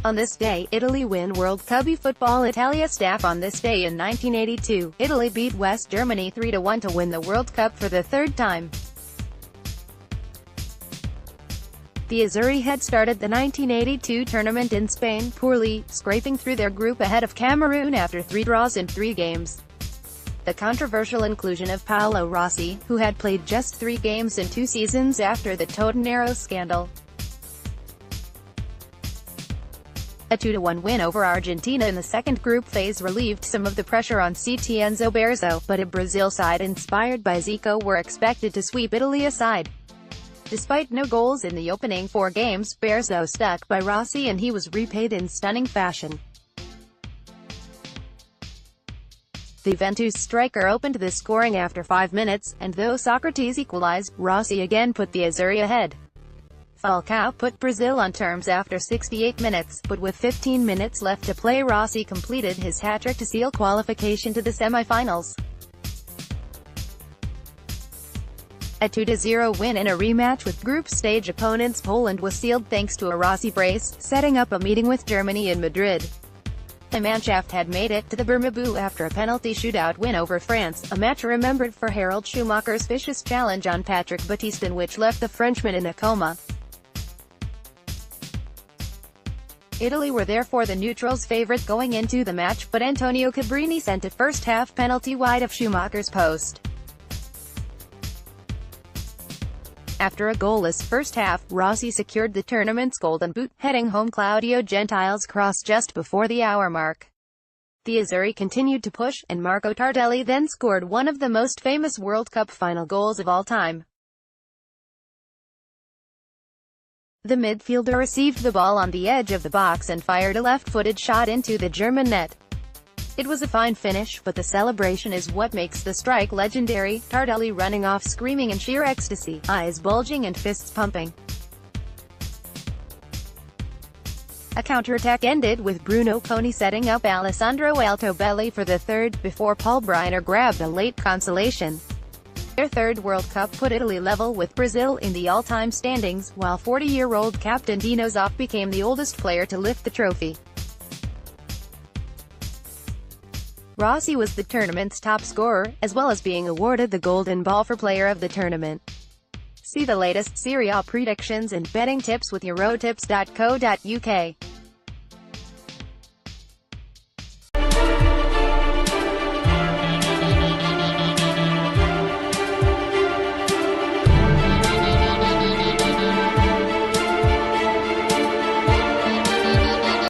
On this day, Italy win World CupBy Football Italia staff. On this day in 1982, Italy beat West Germany 3-1 to win the World Cup for the third time. The Azzurri had started the 1982 tournament in Spain poorly, scraping through their group ahead of Cameroon after 3 draws in 3 games. The controversial inclusion of Paolo Rossi, who had played just 3 games in 2 seasons after the Totonero scandal. A 2-1 win over Argentina in the second group phase relieved some of the pressure on CT Enzo, but a Brazil side inspired by Zico were expected to sweep Italy aside. Despite no goals in the opening 4 games, Berzo stuck by Rossi and he was repaid in stunning fashion. The Juventus striker opened the scoring after 5 minutes, and though Socrates equalized, Rossi again put the Azzurri ahead. Falcao put Brazil on terms after 68 minutes, but with 15 minutes left to play Rossi completed his hat-trick to seal qualification to the semi-finals. A 2-0 win in a rematch with group stage opponents Poland was sealed thanks to a Rossi brace, setting up a meeting with Germany in Madrid. The Mannschaft had made it to the Bernabeu after a penalty shootout win over France, a match remembered for Harald Schumacher's vicious challenge on Patrick Battiston which left the Frenchman in a coma. Italy were therefore the neutrals' favourite going into the match, but Antonio Cabrini sent a first-half penalty wide of Schumacher's post. After a goalless first half, Rossi secured the tournament's golden boot, heading home Claudio Gentile's cross just before the hour mark. The Azzurri continued to push, and Marco Tardelli then scored one of the most famous World Cup final goals of all time. The midfielder received the ball on the edge of the box and fired a left-footed shot into the German net. It was a fine finish, but the celebration is what makes the strike legendary, Tardelli running off screaming in sheer ecstasy, eyes bulging and fists pumping. A counterattack ended with Bruno Conti setting up Alessandro Altobelli for the third, before Paul Breiner grabbed a late consolation. Their third World Cup put Italy level with Brazil in the all-time standings, while 40-year-old captain Dino Zoff became the oldest player to lift the trophy. Rossi was the tournament's top scorer, as well as being awarded the Golden Ball for Player of the Tournament. See the latest Serie A predictions and betting tips with Eurotips.co.uk.